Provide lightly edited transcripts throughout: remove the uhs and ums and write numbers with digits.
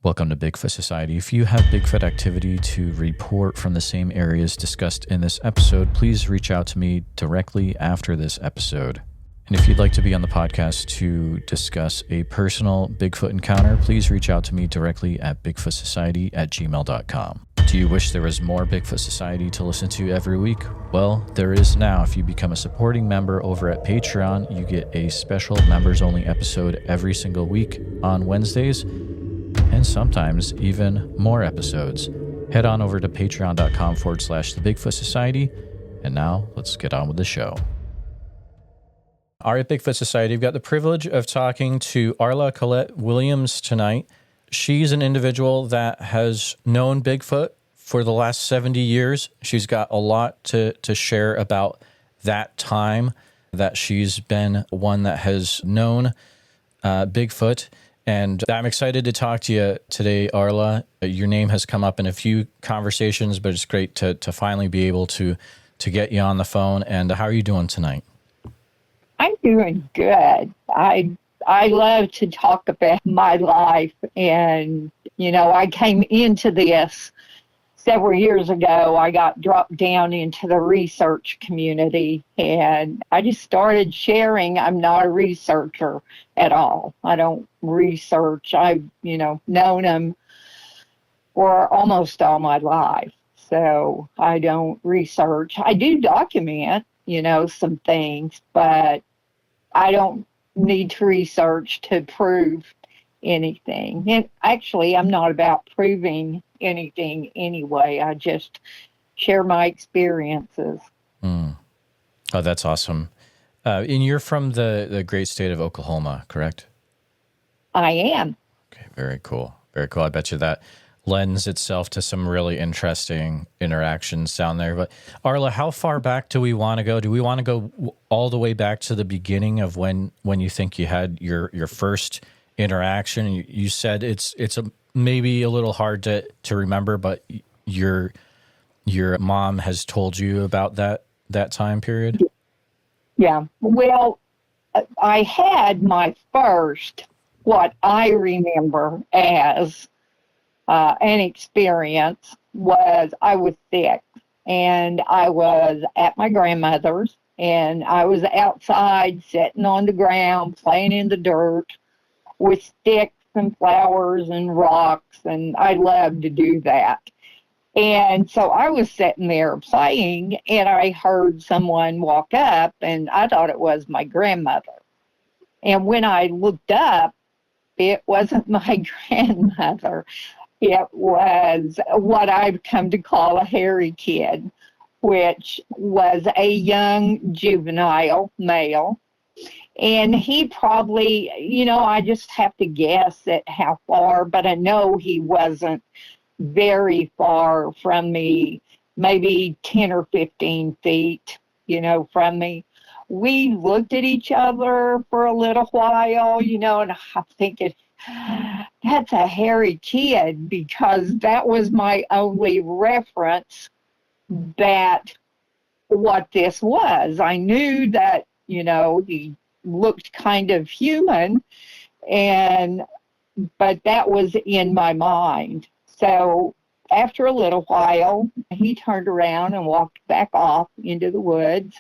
Welcome to Bigfoot Society. If you have Bigfoot activity to report from the same areas discussed in this episode, please reach out to me directly after this episode. And if you'd like to be on the podcast to discuss a personal Bigfoot encounter, please reach out to me directly at bigfootsociety@gmail.com. Do you wish there was more Bigfoot Society to listen to every week? Well, there is now. If you become a supporting member over at Patreon, you get a special members-only episode every single week on Wednesdays, and sometimes even more episodes. Head on over to patreon.com/The Bigfoot Society. And now let's get on with the show. All right, Bigfoot Society, we've got the privilege of talking to Arla Collett Williams tonight. She's an individual that has known Bigfoot for the last 70 years. She's got a lot to share about that time that she's been one that has known Bigfoot. And I'm excited to talk to you today, Arla. Your name has come up in a few conversations, but it's great to finally be able to get you on the phone. And how are you doing tonight? I'm doing good. I love to talk about my life. And, I came into this several years ago. I got dropped down into the research community, and I just started sharing. I'm not a researcher at all. I don't research. I've, known them for almost all my life. So I don't research. I do document, some things, but I don't need to research to prove anything. And actually, I'm not about proving anything anyway. I just share my experiences. Oh, that's awesome. And you're from the great state of Oklahoma, correct? I am. Okay, very cool. Very cool. I bet you that lends itself to some really interesting interactions down there. But Arla, how far back do we want to go? Do we want to go all the way back to the beginning of when you think you had your first interaction? You said it's maybe a little hard to remember, but your mom has told you about that time period? Yeah. Well, I had my first, what I remember as an experience was I was sick, and I was at my grandmother's, and I was outside sitting on the ground playing in the dirt with sticks and flowers and rocks, and I love to do that. And so I was sitting there playing, and I heard someone walk up, and I thought it was my grandmother. And when I looked up, it wasn't my grandmother. It was what I've come to call a hairy kid, which was a young juvenile male. And he probably, I just have to guess at how far, but I know he wasn't very far from me, maybe 10 or 15 feet, from me. We looked at each other for a little while, and I'm thinking, that's a hairy kid, because that was my only reference that what this was. I knew that, he looked kind of human, but that was in my mind. So after a little while, he turned around and walked back off into the woods.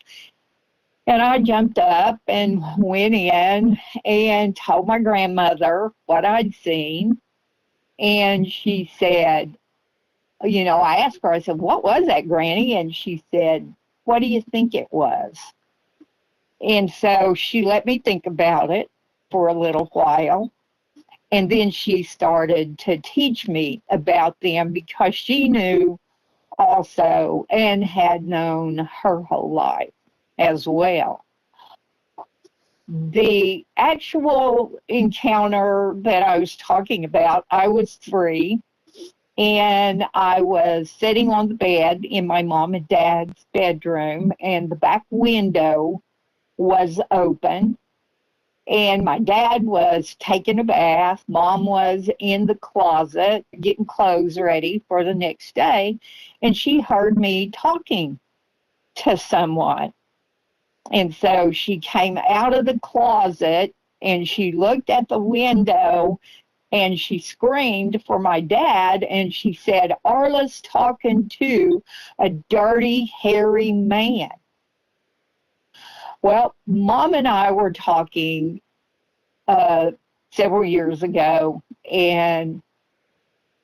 And I jumped up and went in and told my grandmother what I'd seen. And she said, I asked her, I said, what was that, Granny? And she said, what do you think it was? And so she let me think about it for a little while. And then she started to teach me about them, because she knew also and had known her whole life as well. The actual encounter that I was talking about, I was 3, and I was sitting on the bed in my mom and dad's bedroom, and the back window was open, and my dad was taking a bath. Mom was in the closet getting clothes ready for the next day, and she heard me talking to someone. And so she came out of the closet, and she looked at the window, and she screamed for my dad, and she said, Arla's talking to a dirty, hairy man. Well, Mom and I were talking several years ago, and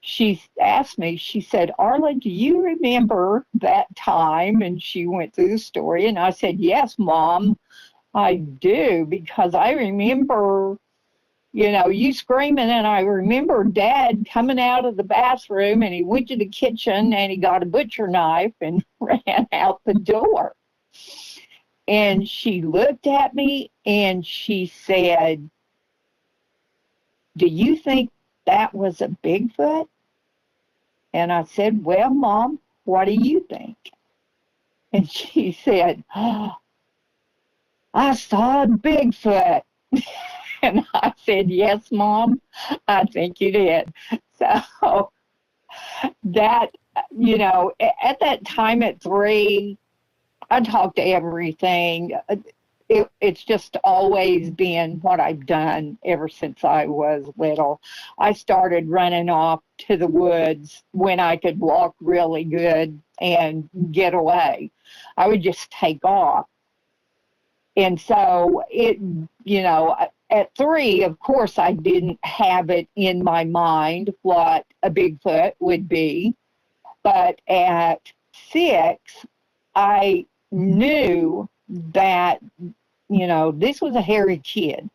she asked me, she said, Arla, do you remember that time? And she went through the story, and I said, yes, Mom, I do, because I remember, you screaming, and I remember Dad coming out of the bathroom, and he went to the kitchen, and he got a butcher knife and ran out the door. And she looked at me, and she said, do you think that was a Bigfoot? And I said, well, Mom, what do you think? And she said, oh, I saw a Bigfoot. And I said, yes, Mom, I think you did. So that, at that time at 3, I talked to everything. It's just always been what I've done ever since I was little. I started running off to the woods when I could walk really good and get away. I would just take off. And so at 3, of course, I didn't have it in my mind what a Bigfoot would be. But at 6, I knew that this was a hairy kid.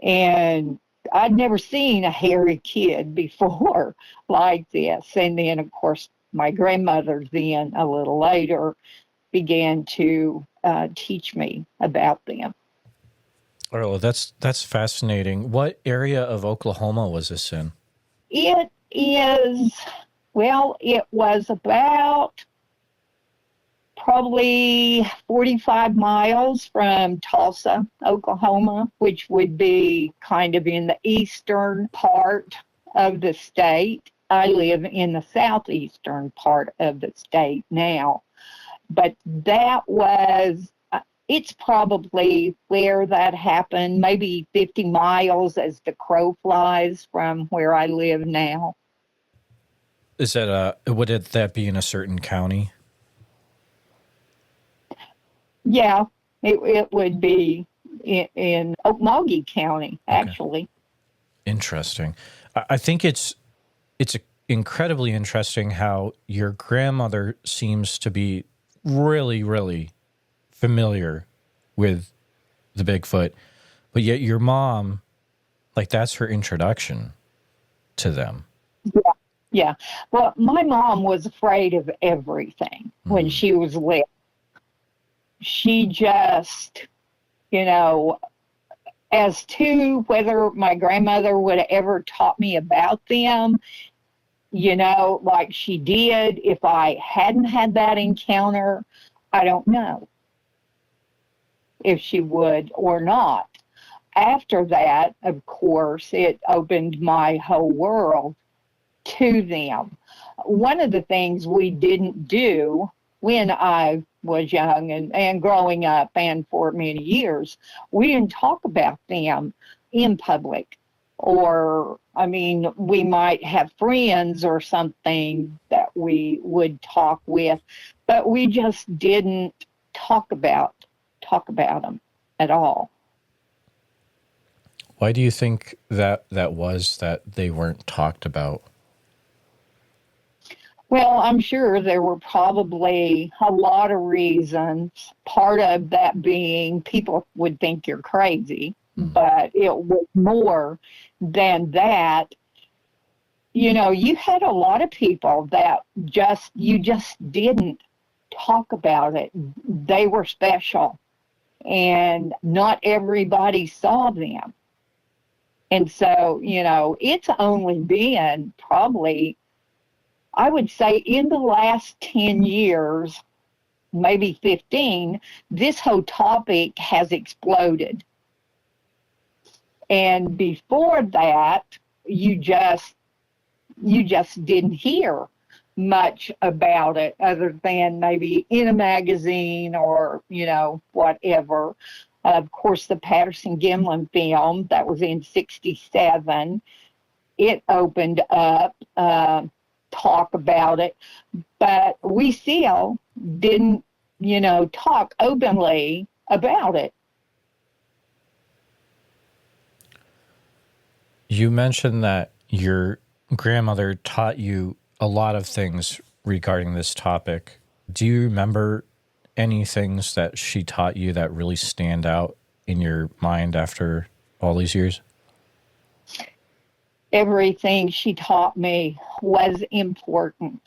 And I'd never seen a hairy kid before like this. And then, of course, my grandmother then, a little later, began to teach me about them. Oh, that's fascinating. What area of Oklahoma was this in? It was about probably 45 miles from Tulsa, Oklahoma, which would be kind of in the eastern part of the state. I live in the southeastern part of the state now. But it's probably where that happened, maybe 50 miles as the crow flies from where I live now. Is that would that be in a certain county? Yeah, it would be in Okmulgee County, actually. Okay. Interesting. I think it's incredibly interesting how your grandmother seems to be really, really familiar with the Bigfoot, but yet your mom, like, that's her introduction to them. Yeah. Well, my mom was afraid of everything when she was little. She just, as to whether my grandmother would have ever taught me about them, like she did, if I hadn't had that encounter, I don't know if she would or not. After that, of course, it opened my whole world to them. One of the things we didn't do when I was young and growing up and for many years, we didn't talk about them in public. Or, we might have friends or something that we would talk with, but we just didn't talk about them at all. Why do you think that was that they weren't talked about? Well, I'm sure there were probably a lot of reasons. Part of that being people would think you're crazy, but it was more than that. You had a lot of people that you just didn't talk about it. They were special, and not everybody saw them. And so, it's only been probably, I would say, in the last 10 years, maybe 15, this whole topic has exploded. And before that, you just didn't hear much about it other than maybe in a magazine or, whatever. Of course, the Patterson-Gimlin film, that was in 1967. it opened up, talk about it, but we still didn't, talk openly about it. You mentioned that your grandmother taught you a lot of things regarding this topic. Do you remember any things that she taught you that really stand out in your mind after all these years? Everything she taught me was important.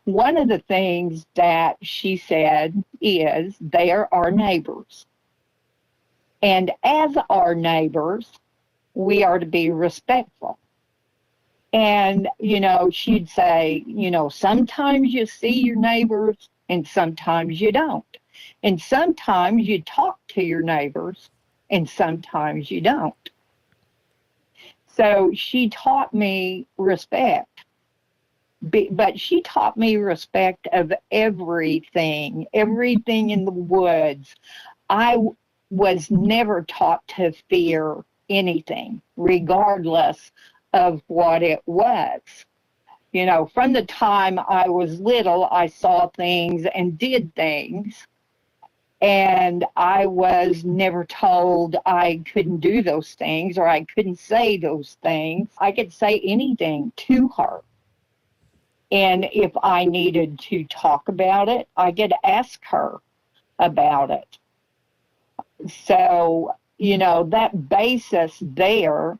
One of the things that she said is they are our neighbors. And as our neighbors, we are to be respectful. And, she'd say, sometimes you see your neighbors and sometimes you don't. And sometimes you talk to your neighbors and sometimes you don't. So she taught me respect. But she taught me respect of everything in the woods. I was never taught to fear anything, regardless of what it was. From the time I was little, I saw things and did things, and I was never told I couldn't do those things or I couldn't say those things. I could say anything to her. And if I needed to talk about it, I could ask her about it. So, that basis there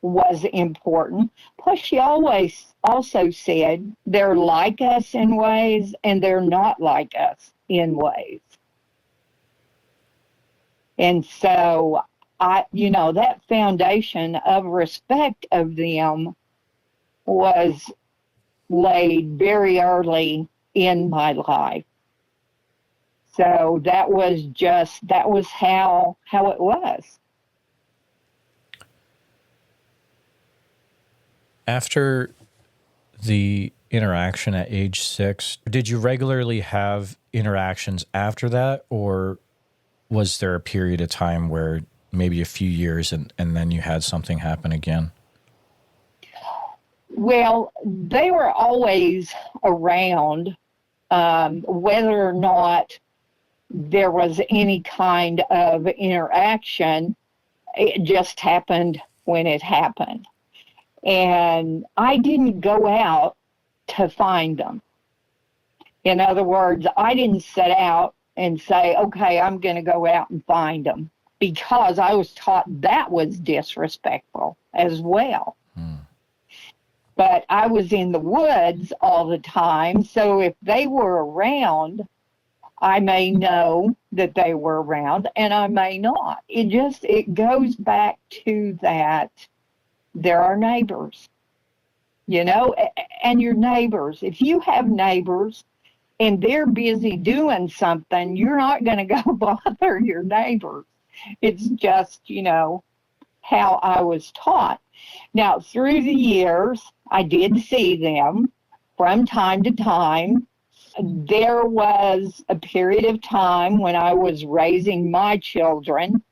was important. Plus, she always also said they're like us in ways and they're not like us in ways. And so, that foundation of respect of them was laid very early in my life. So that was how it was. After the interaction at age 6, did you regularly have interactions after that, or was there a period of time where maybe a few years and then you had something happen again? Well, they were always around, whether or not there was any kind of interaction. It just happened when it happened. And I didn't go out to find them. In other words, I didn't set out and say, okay, I'm going to go out and find them, because I was taught that was disrespectful as well. But I was in the woods all the time, so if they were around, I may know that they were around and I may not. It goes back to that they're our neighbors, and your neighbors. If you have neighbors and they're busy doing something, you're not going to go bother your neighbors. It's just, how I was taught. Now, through the years, I did see them from time to time. There was a period of time when I was raising my children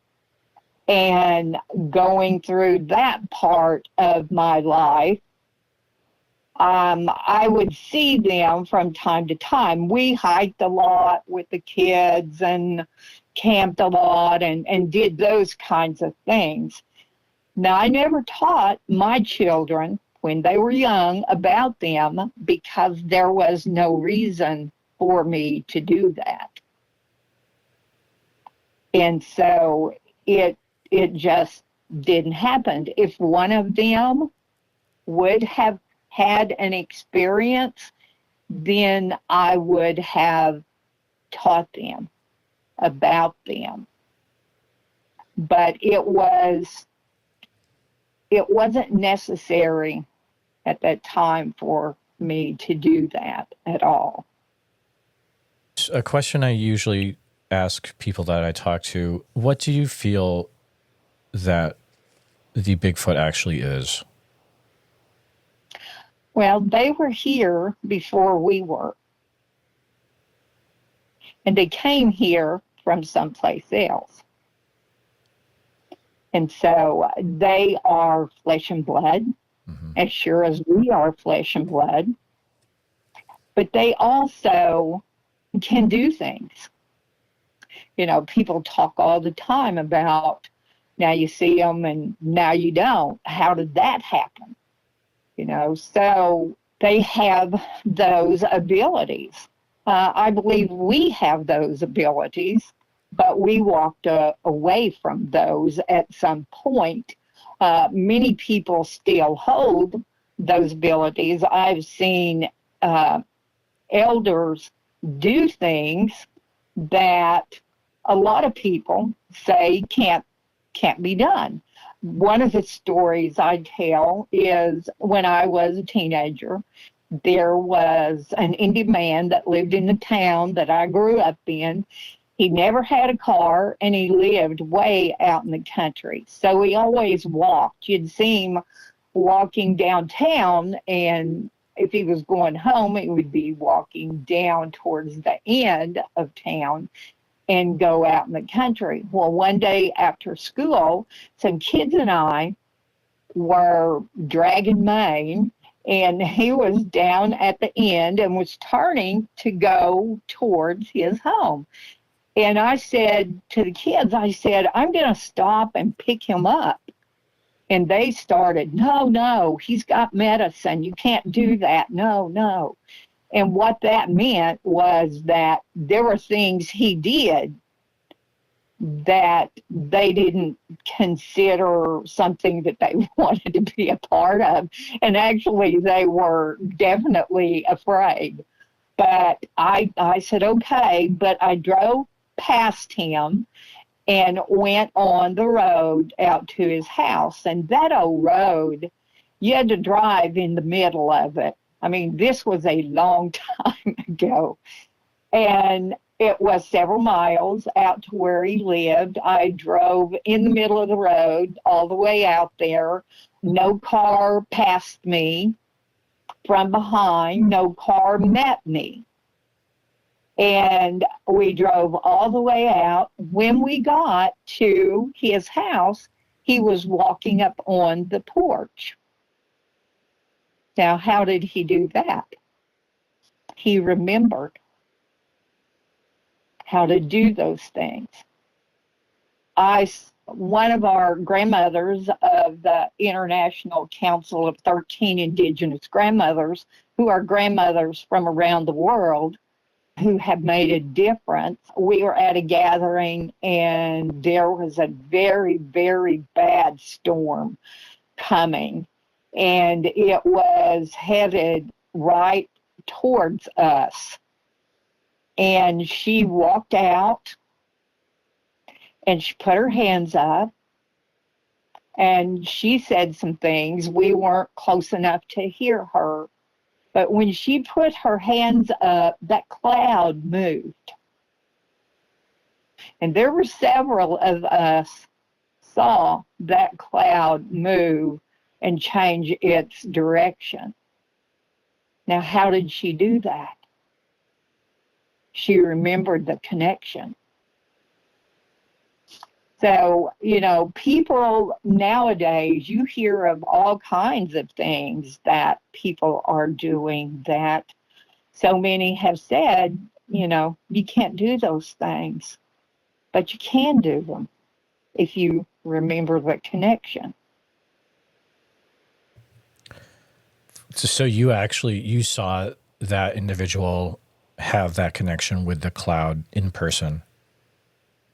and going through that part of my life. I would see them from time to time. We hiked a lot with the kids and camped a lot and did those kinds of things. Now, I never taught my children when they were young about them, because there was no reason for me to do that. And so it just didn't happen. If one of them would have had an experience, then I would have taught them about them. But it wasn't necessary at that time for me to do that at all. A question I usually ask people that I talk to: what do you feel that the Bigfoot actually is? Well, they were here before we were. And they came here from someplace else. And so they are flesh and blood. as sure as we are flesh and blood. But they also can do things. You know, people talk all the time about now you see them and now you don't. How did that happen? You know, so they have those abilities. I believe we have those abilities, but we walked away from those at some point. Many people still hold those abilities. I've seen elders do things that a lot of people say can't be done. One of the stories I tell is when I was a teenager, there was an Indian man that lived in the town that I grew up in. He never had a car, and he lived way out in the country. So he always walked. You'd see him walking downtown, and if he was going home, he would be walking down towards the end of town and go out in the country. Well, one day after school, some kids and I were dragging Maine, and he was down at the end and was turning to go towards his home. And I said to the kids, I said, I'm going to stop and pick him up. And they started, no, he's got medicine. You can't do that. No. And what that meant was that there were things he did that they didn't consider something that they wanted to be a part of. And actually, they were definitely afraid. But I said, okay, but I drove past him and went on the road out to his house. And that old road, you had to drive in the middle of it. I mean, this was a long time ago. And it was several miles out to where he lived. I drove in the middle of the road all the way out there. No car passed me from behind. No car met me. And we drove all the way out. When we got to his house, he was walking up on the porch. Now, how did he do that? He remembered how to do those things. One of our grandmothers of the International Council of 13 Indigenous Grandmothers, who are grandmothers from around the world, who have made a difference. We were at a gathering, and there was a very, very bad storm coming, and it was headed right towards us. And she walked out, and she put her hands up, and she said some things. We weren't close enough to hear her. But when she put her hands up, that cloud moved. And there were several of us saw that cloud move and change its direction. Now, how did she do that? She remembered the connection. So, you know, people nowadays, you hear of all kinds of things that people are doing that so many have said, you know, you can't do those things, but you can do them if you remember the connection. So you saw that individual have that connection with the cloud in person?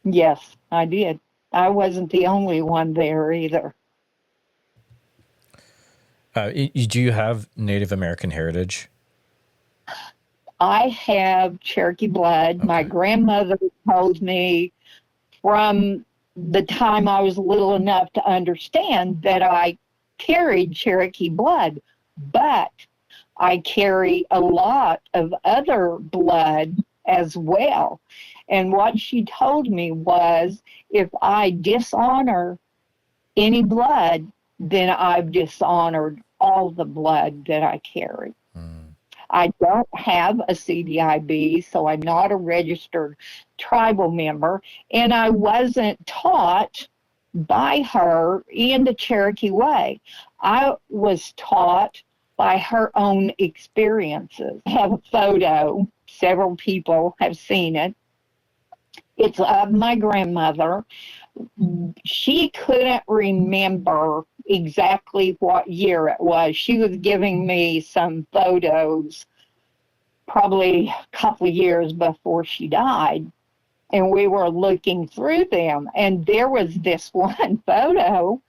Yes, I did. I wasn't the only one there either. Do you have Native American heritage? I have Cherokee blood. Okay. My grandmother told me from the time I was little enough to understand that I carried Cherokee blood, but I carry a lot of other blood as well. And what she told me was, if I dishonor any blood, then I've dishonored all the blood that I carry. I don't have a CDIB, so I'm not a registered tribal member, and I wasn't taught by her in the Cherokee way. I was taught by her own experiences. I have a photo. Several people have seen it. It's of my grandmother. She couldn't remember exactly what year it was. She was giving me some photos probably a couple of years before she died, and we were looking through them, and there was this one photo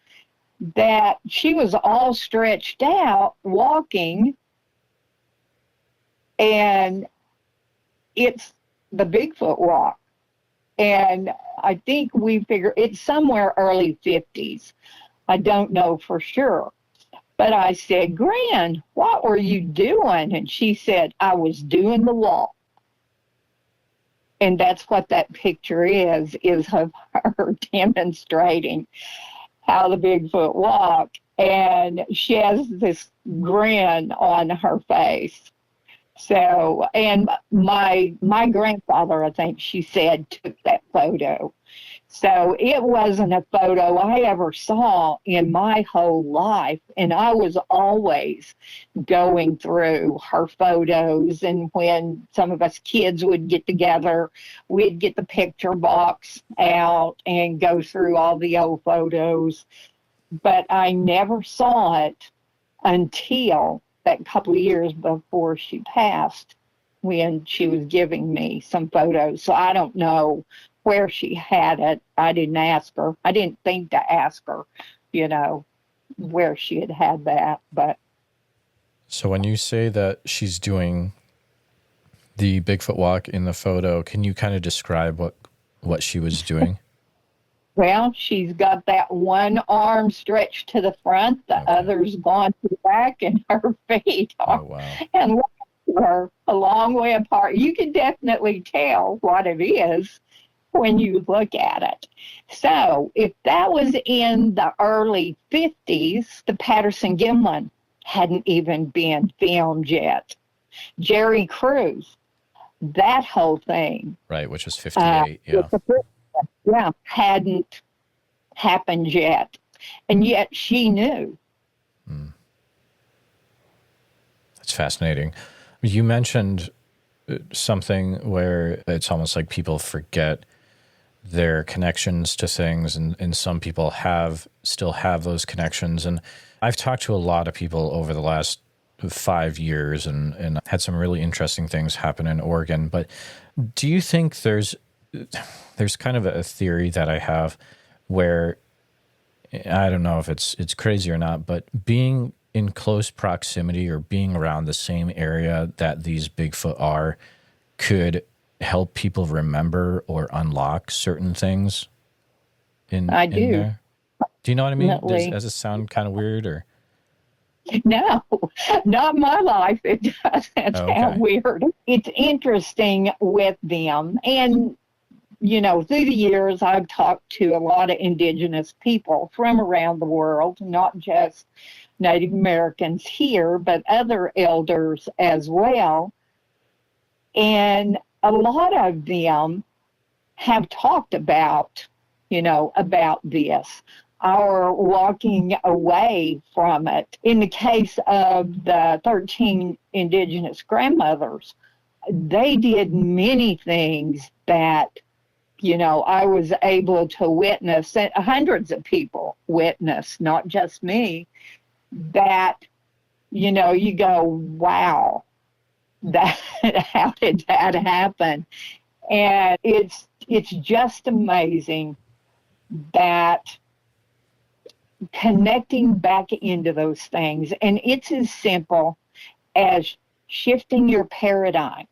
that she was all stretched out walking, and it's the Bigfoot walk. And I think we figure it's somewhere early 50s. I don't know for sure. But I said, Gran, what were you doing? And she said, I was doing the walk. And that's what that picture is of her demonstrating how the Bigfoot walked. And she has this grin on her face. So, and my grandfather, I think she said, took that photo. So it wasn't a photo I ever saw in my whole life. And I was always going through her photos. And when some of us kids would get together, we'd get the picture box out and go through all the old photos. But I never saw it until that couple of years before she passed, when she was giving me some photos. So I don't know where she had it. I didn't ask her. I didn't think to ask her, where she had that. But So when you say that she's doing the Bigfoot walk in the photo, can you kind of describe what she was doing? Well, she's got that one arm stretched to the front, the other's gone to the back, and her feet are and are a long way apart. You can definitely tell what it is when you look at it. So if that was in the early 50s, the Patterson-Gimlin hadn't even been filmed yet. Jerry Cruz, that whole thing. Right, which was 58, hadn't happened yet. And yet she knew. That's fascinating. You mentioned something where it's almost like people forget their connections to things, and some people still have those connections. And I've talked to a lot of people over the last 5 years and had some really interesting things happen in Oregon. But do you think there's kind of a theory that I have where, I don't know if it's crazy or not, but being in close proximity or being around the same area that these Bigfoot are could help people remember or unlock certain things in there? Do you know what I mean? Does it sound kind of weird or? No, not my life. It doesn't sound weird. It's interesting with them. And through the years, I've talked to a lot of indigenous people from around the world, not just Native Americans here, but other elders as well. And a lot of them have talked about this, our walking away from it. In the case of the 13 indigenous grandmothers, they did many things that I was able to witness, and hundreds of people witnessed, not just me, that, you go, wow, that how did that happen? And it's just amazing that connecting back into those things, and it's as simple as shifting your paradigm.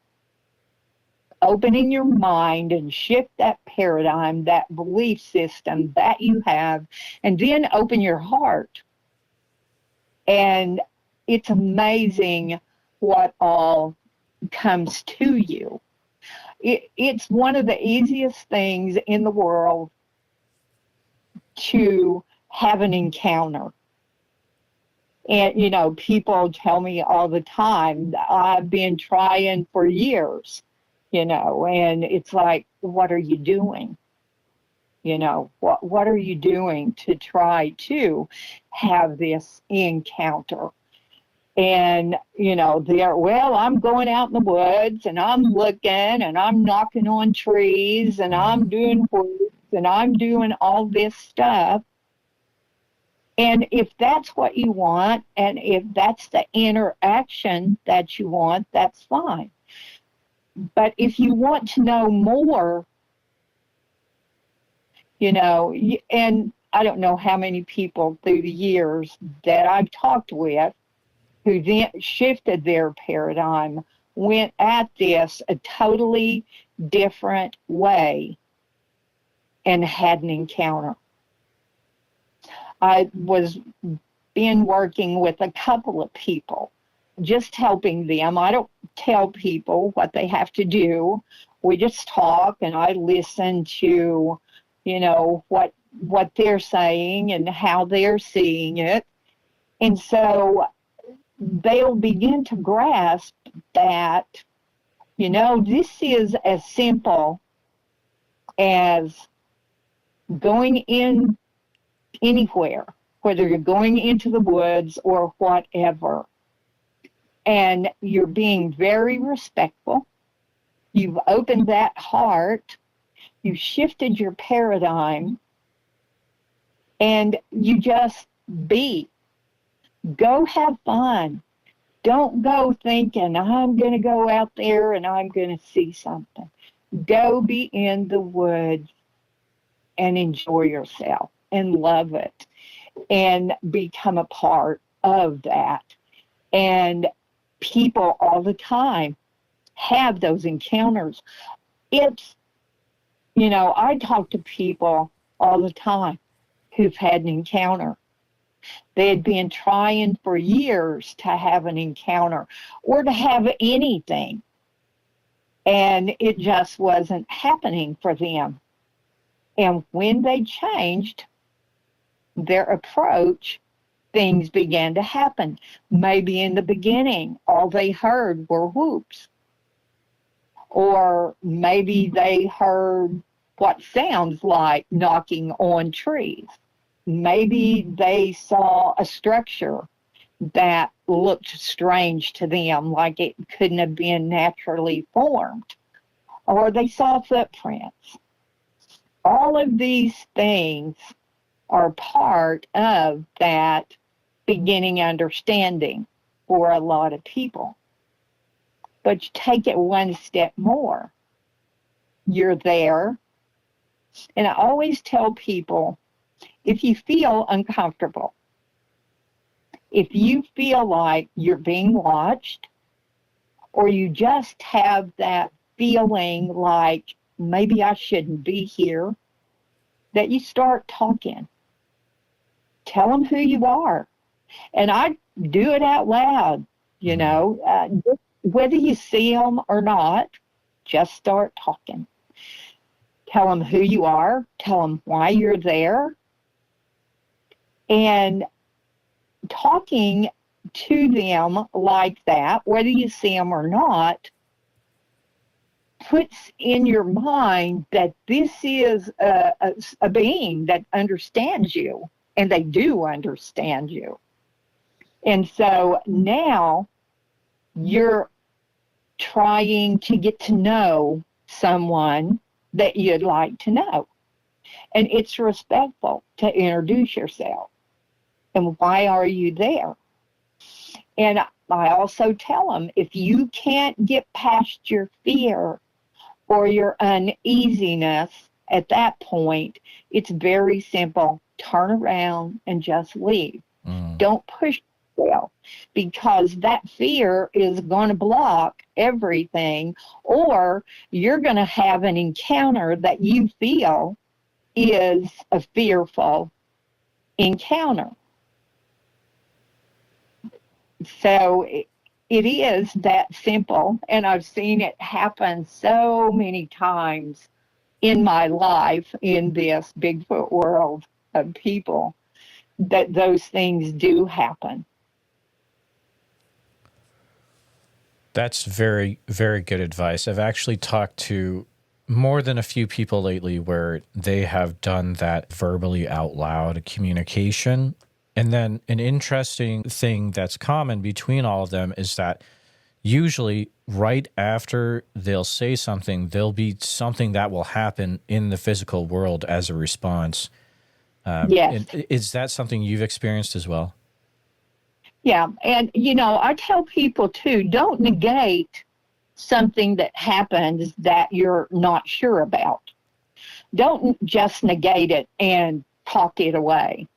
Opening your mind and shift that paradigm, that belief system that you have, and then open your heart. And it's amazing what all comes to you. It's one of the easiest things in the world to have an encounter. And, people tell me all the time, I've been trying for years. And it's like, what are you doing? what are you doing to try to have this encounter? And, I'm going out in the woods and I'm looking and I'm knocking on trees and I'm doing whoops and I'm doing all this stuff. And if that's what you want, and if that's the interaction that you want, that's fine. But if you want to know more, and I don't know how many people through the years that I've talked with who then shifted their paradigm, went at this a totally different way and had an encounter. I was been working with a couple of people, just helping them. I don't tell people what they have to do. We just talk, and I listen to, what they're saying and how they're seeing it. And so they'll begin to grasp that, this is as simple as going in anywhere, whether you're going into the woods or whatever, and you're being very respectful. You've opened that heart, you've shifted your paradigm, and you just be. Go have fun. Don't go thinking, I'm going to go out there and I'm going to see something. Go be in the woods and enjoy yourself and love it and become a part of that. And people all the time have those encounters. It's, I talk to people all the time who've had an encounter. They had been trying for years to have an encounter or to have anything, and it just wasn't happening for them. And when they changed their approach, things began to happen. Maybe in the beginning, all they heard were whoops. Or maybe they heard what sounds like knocking on trees. Maybe they saw a structure that looked strange to them, like it couldn't have been naturally formed. Or they saw footprints. All of these things are part of that beginning understanding for a lot of people. But you take it one step more. You're there. And I always tell people, if you feel uncomfortable, if you feel like you're being watched, or you just have that feeling like maybe I shouldn't be here, that you start talking. Tell them who you are. And I do it out loud, whether you see them or not, just start talking. Tell them who you are. Tell them why you're there. And talking to them like that, whether you see them or not, puts in your mind that this is a being that understands you, and they do understand you. And so now you're trying to get to know someone that you'd like to know. And it's respectful to introduce yourself. And why are you there? And I also tell them, if you can't get past your fear or your uneasiness at that point, it's very simple. Turn around and just leave. Don't push yourself, because that fear is going to block everything, or you're going to have an encounter that you feel is a fearful encounter. So it is that simple, and I've seen it happen so many times in my life in this Bigfoot world of people, that those things do happen. That's very, very good advice. I've actually talked to more than a few people lately where they have done that verbally out loud communication. And then an interesting thing that's common between all of them is that usually right after they'll say something, there'll be something that will happen in the physical world as a response. Yes. And is that something you've experienced as well? Yeah. And, I tell people too, don't negate something that happens that you're not sure about. Don't just negate it and talk it away,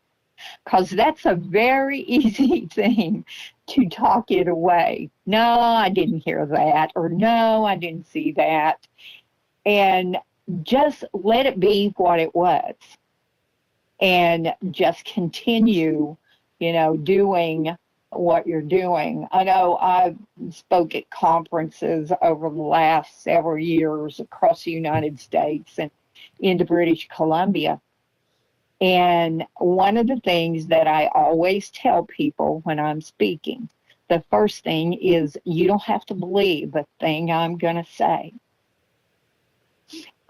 because that's a very easy thing to talk it away. No, I didn't hear that, or no, I didn't see that. And just let it be what it was. And just continue, doing what you're doing. I know I've spoke at conferences over the last several years across the United States and into British Columbia. And one of the things that I always tell people when I'm speaking, the first thing is you don't have to believe a thing I'm going to say.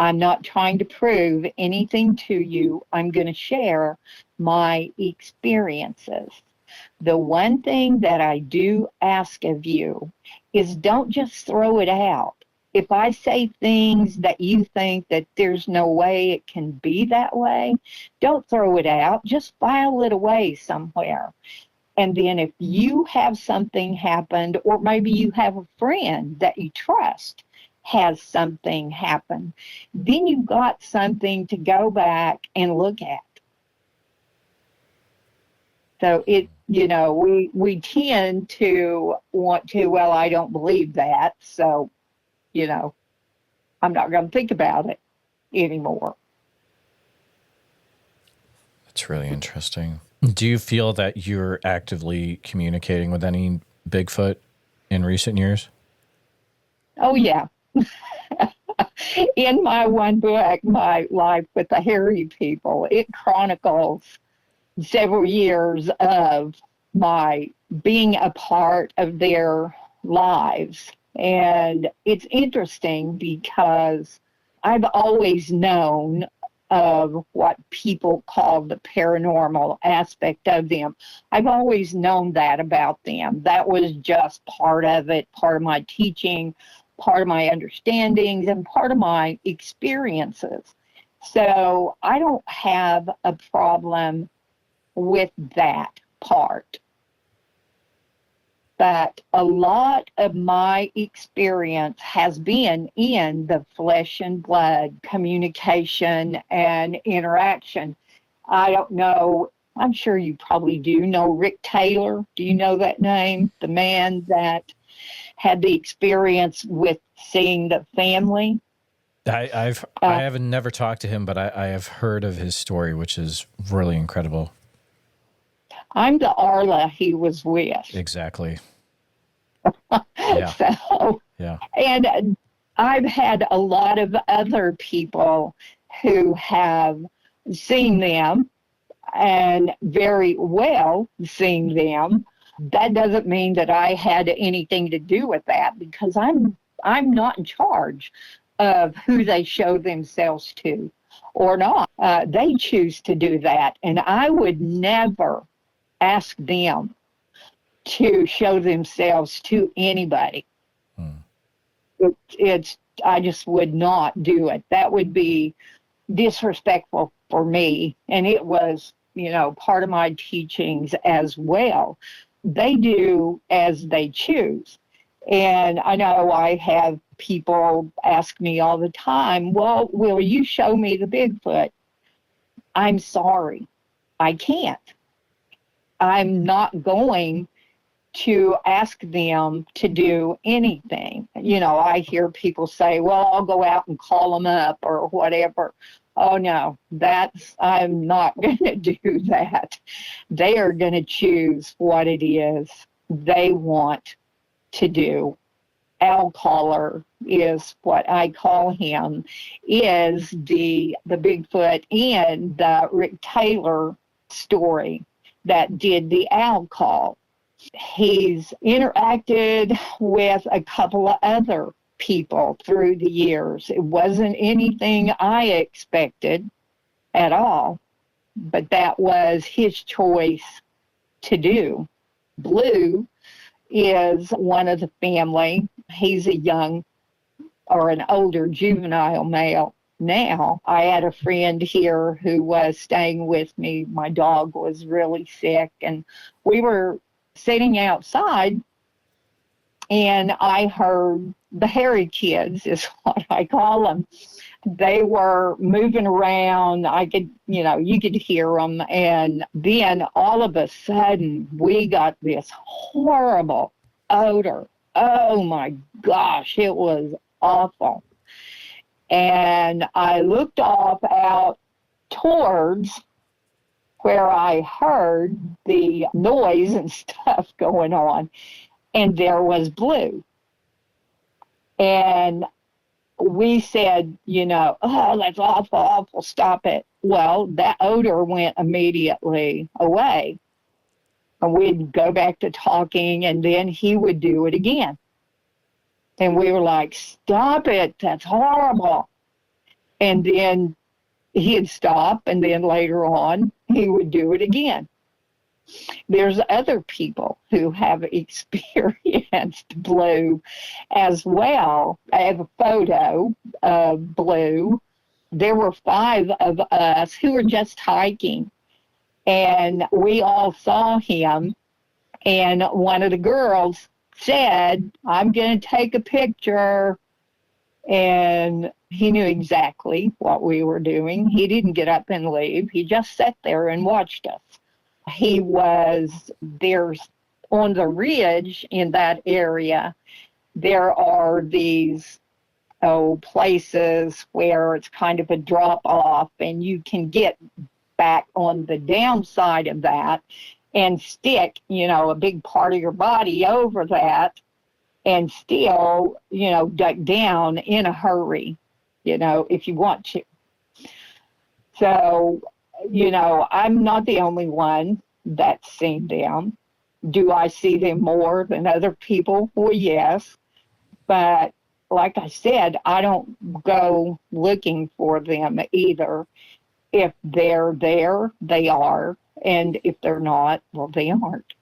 I'm not trying to prove anything to you. I'm going to share my experiences. The one thing that I do ask of you is don't just throw it out. If I say things that you think that there's no way it can be that way, don't throw it out. Just file it away somewhere. And then if you have something happened, or maybe you have a friend that you trust has something happen, then you've got something to go back and look at. So we tend to want to, well, I don't believe that, so, I'm not going to think about it anymore. That's really interesting. Do you feel that you're actively communicating with any Bigfoot in recent years? Oh, yeah. In my one book, My Life with the Hairy People, it chronicles several years of my being a part of their lives. And it's interesting because I've always known of what people call the paranormal aspect of them. I've always known that about them. That was just part of it, part of my teaching, part of my understandings, and part of my experiences. So I don't have a problem with that part. But a lot of my experience has been in the flesh and blood communication and interaction. I don't know, I'm sure you probably do know Rick Taylor. Do you know that name? The man that had the experience with seeing the family. I haven't never talked to him, but I have heard of his story, which is really incredible. I'm the Arla he was with. Exactly. Yeah. So, yeah. And I've had a lot of other people who have seen them and very well seen them. That doesn't mean that I had anything to do with that, because I'm not in charge of who they show themselves to or not. They choose to do that, and I would never ask them to show themselves to anybody. I just would not do it. That would be disrespectful for me, and it was, part of my teachings as well. They do as they choose. And I know I have people ask me all the time, well, will you show me the Bigfoot? I'm sorry, I can't. I'm not going to ask them to do anything. I hear people say, well, I'll go out and call them up or whatever. Oh, no, I'm not going to do that. They are going to choose what it is they want to do. Al Collar is what I call him, is the Bigfoot in the Rick Taylor story that did the owl call. He's interacted with a couple of other people through the years. It wasn't anything I expected at all, but that was his choice to do. Blue is one of the family. He's a young or an older juvenile male now. I had a friend here who was staying with me. My dog was really sick, and we were sitting outside, and I heard the hairy kids, is what I call them. They were moving around. I could, you could hear them. And then all of a sudden, we got this horrible odor. Oh my gosh, it was awful. And I looked off out towards where I heard the noise and stuff going on, and there was Blue. And we said, oh, that's awful, awful, stop it. Well, that odor went immediately away. And we'd go back to talking, and then he would do it again. And we were like, stop it, that's horrible. And then he'd stop, and then later on, he would do it again. There's other people who have experienced Blue as well. I have a photo of Blue. There were 5 of us who were just hiking, and we all saw him. And one of the girls said, I'm going to take a picture. And he knew exactly what we were doing. He didn't get up and leave. He just sat there and watched us. There's on the ridge in that area, there are these places where it's kind of a drop off, and you can get back on the downside of that and stick, a big part of your body over that and still, duck down in a hurry, if you want to. So, I'm not the only one that's seen them. Do I see them more than other people? Well, yes. But like I said, I don't go looking for them either. If they're there, they are. And if they're not, well, they aren't.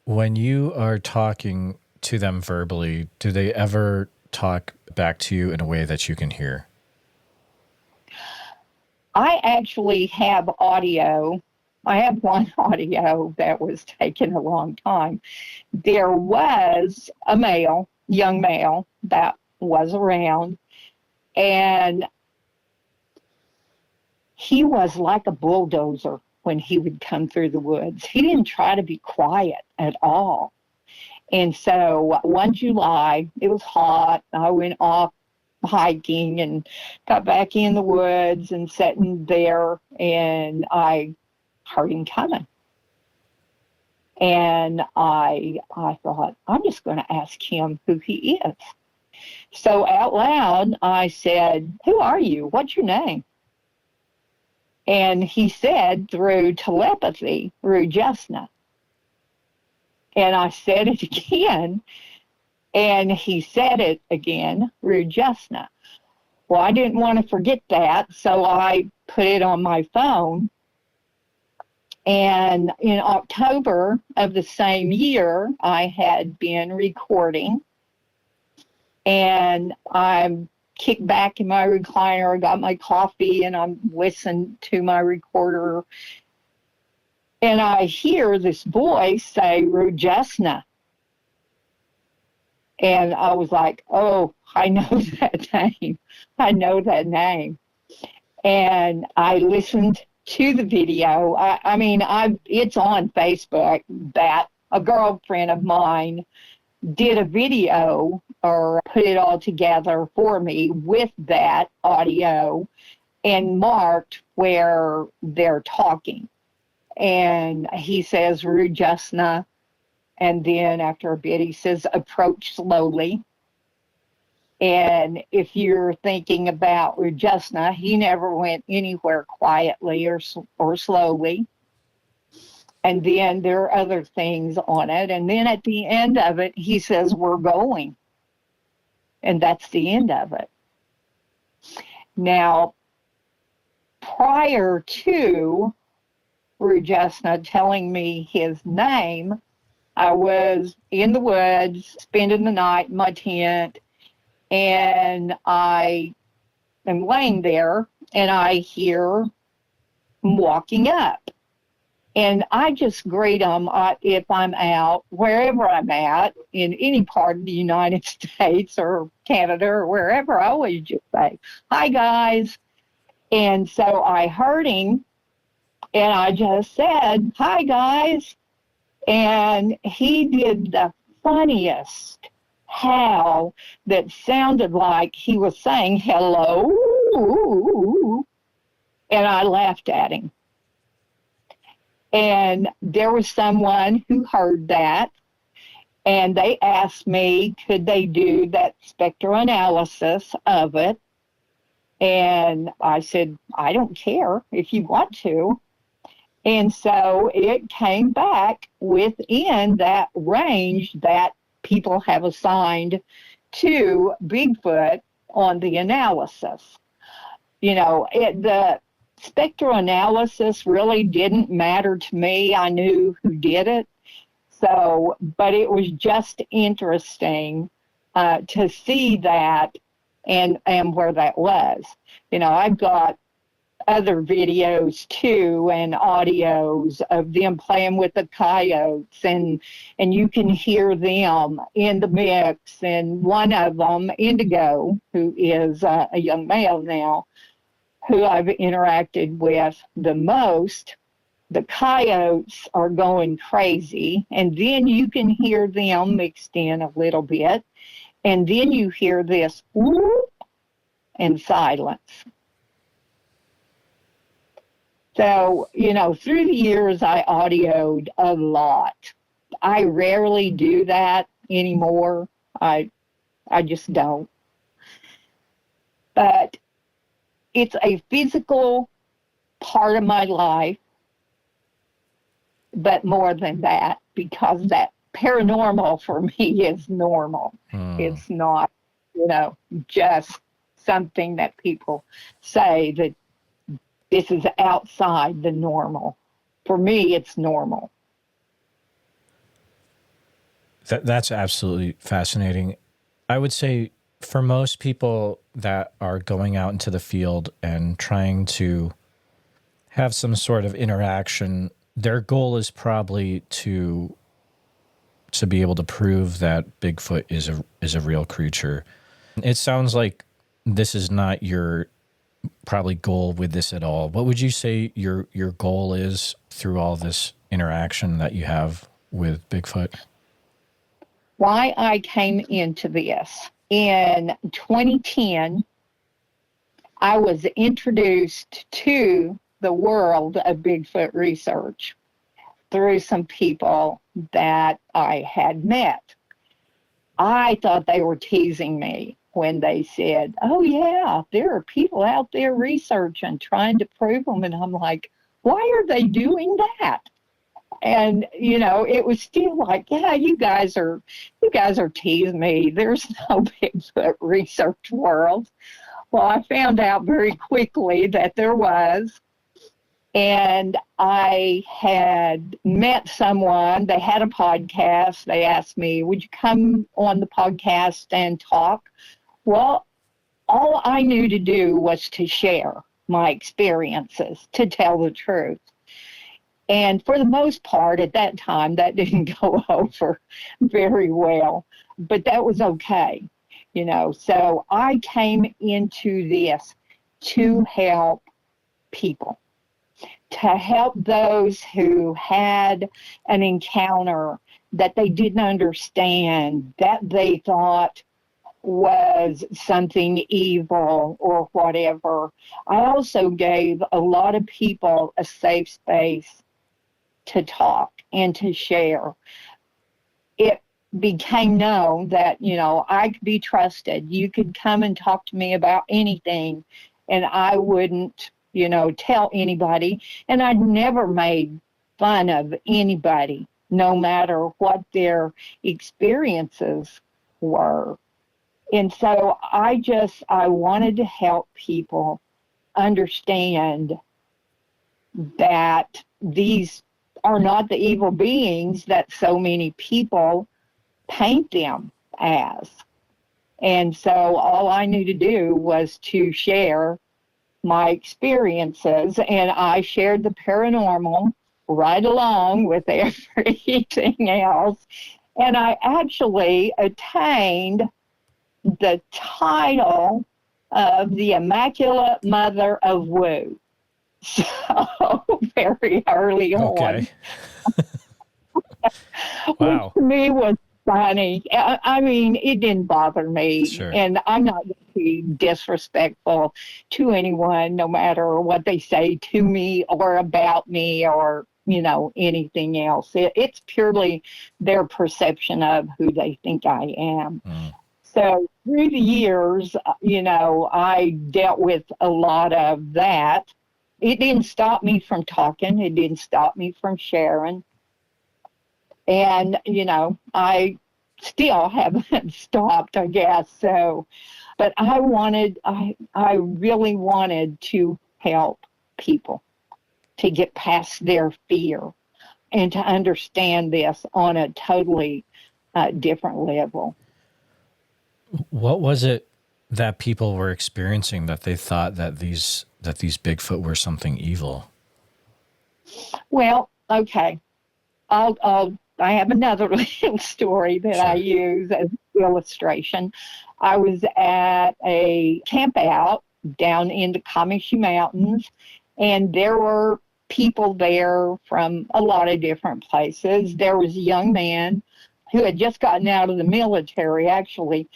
When you are talking to them verbally, do they ever talk back to you in a way that you can hear? I actually have audio. I have one audio that was taken a long time. There was a young male that was around, and he was like a bulldozer when he would come through the woods. He didn't try to be quiet at all. And so one July, it was hot. I went off hiking and got back in the woods and sitting there, and I heard him coming. And I thought, I'm just going to ask him who he is. So out loud, I said, who are you? What's your name? And he said through telepathy, Rujusna. And I said it again, and he said it again, Rujusna. Well, I didn't want to forget that, so I put it on my phone. And in October of the same year, I had been recording, and I'm kicked back in my recliner, got my coffee, and I'm listening to my recorder. And I hear this voice say, Rujusna. And I was like, oh, I know that name. I know that name. And I listened to the video. It's on Facebook that a girlfriend of mine did a video or put it all together for me with that audio and marked where they're talking. And he says, Rujusna. And then after a bit, he says, approach slowly. And if you're thinking about Rujusna, he never went anywhere quietly or slowly. And then there are other things on it. And then at the end of it, he says, we're going. and that's the end of it. Now, prior to Rujusna telling me his name, I was in the woods, spending the night in my tent, and I am laying there, and I hear him walking up. And I just greet them if I'm out, wherever I'm at, in any part of the United States or Canada or wherever. I always just say, hi, guys. And so I heard him, and I just said, hi, guys. And he did the funniest howl that sounded like he was saying hello. And I laughed at him. And there was someone who heard that, and they asked me, could they do that spectroanalysis of it? And I said, I don't care if you want to. And so it came back within that range that people have assigned to Bigfoot on the analysis. You know, the spectroanalysis really didn't matter to me. I knew who did it. So, but it was just interesting to see that and where that was. You know, I've got other videos too and audios of them playing with the coyotes, and you can hear them in the mix. And one of them, Indigo, who is a young male now, who I've interacted with the most, the coyotes are going crazy, and then you can hear them mixed in a little bit, and then you hear this whoop and silence. So, you know, through the years, I audioed a lot. I rarely do that anymore. I just don't. But it's a physical part of my life, but more than that, because that paranormal for me is normal. It's not, you know, just something that people say that this is outside the normal. For me, it's normal. That's absolutely fascinating. I would say for most people that are going out into the field and trying to have some sort of interaction, their goal is probably to be able to prove that Bigfoot is a real creature. It sounds like this is not your probably goal with this at all. What would you say your goal is through all this interaction that you have with Bigfoot? Why I came into this. In 2010, I was introduced to the world of Bigfoot research through some people that I had met. I thought they were teasing me when they said, oh, yeah, there are people out there researching, trying to prove them. And I'm like, why are they doing that? And, you know, it was still like, yeah, you guys are teasing me. There's no Bigfoot research world. Well, I found out very quickly that there was. And I had met someone. They had a podcast. They asked me, would you come on the podcast and talk? Well, all I knew to do was to share my experiences, to tell the truth. And for the most part, at that time, that didn't go over very well, but that was okay, you know. So I came into this to help people, to help those who had an encounter that they didn't understand, that they thought was something evil or whatever. I also gave a lot of people a safe space to talk and to share. It became known that, you know, I could be trusted. You could come and talk to me about anything, and I wouldn't, you know, tell anybody. And I'd never made fun of anybody, no matter what their experiences were. And so I wanted to help people understand that these are not the evil beings that so many people paint them as. And so all I knew to do was to share my experiences, and I shared the paranormal right along with everything else. And I actually attained the title of the Immaculate Mother of Woo. So very early on. Okay. Wow. Which to me was funny. I mean, it didn't bother me. Sure. And I'm not going to be disrespectful to anyone, no matter what they say to me or about me or, anything else. It's purely their perception of who they think I am. Mm. So through the years, I dealt with a lot of that. It didn't stop me from talking. It didn't stop me from sharing. And, I still haven't stopped, I guess. So, but I really wanted to help people to get past their fear and to understand this on a totally different level. What was it that people were experiencing that they thought that these Bigfoot were something evil? Well, okay. I have another little story that Sure. I use as illustration. I was at a camp out down in the Comanche Mountains, and there were people there from a lot of different places. There was a young man who had just gotten out of the military, actually,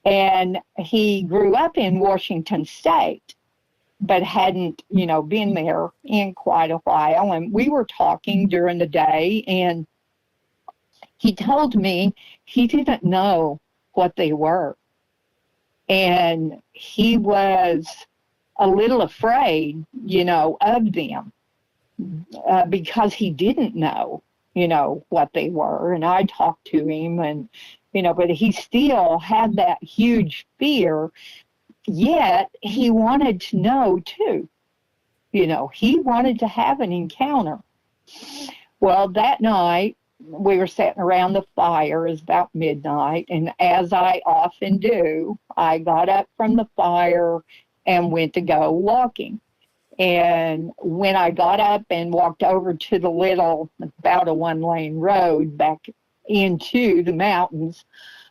and he grew up in Washington State, but hadn't, been there in quite a while. And we were talking during the day, and he told me he didn't know what they were. And he was a little afraid, of them because he didn't know, what they were. And I talked to him and, but he still had that huge fear, yet he wanted to know too. He wanted to have an encounter. Well, that night, we were sitting around the fire. It was about midnight, and as I often do, I got up from the fire and went to go walking. And when I got up and walked over to the little, about a one-lane road back into the mountains,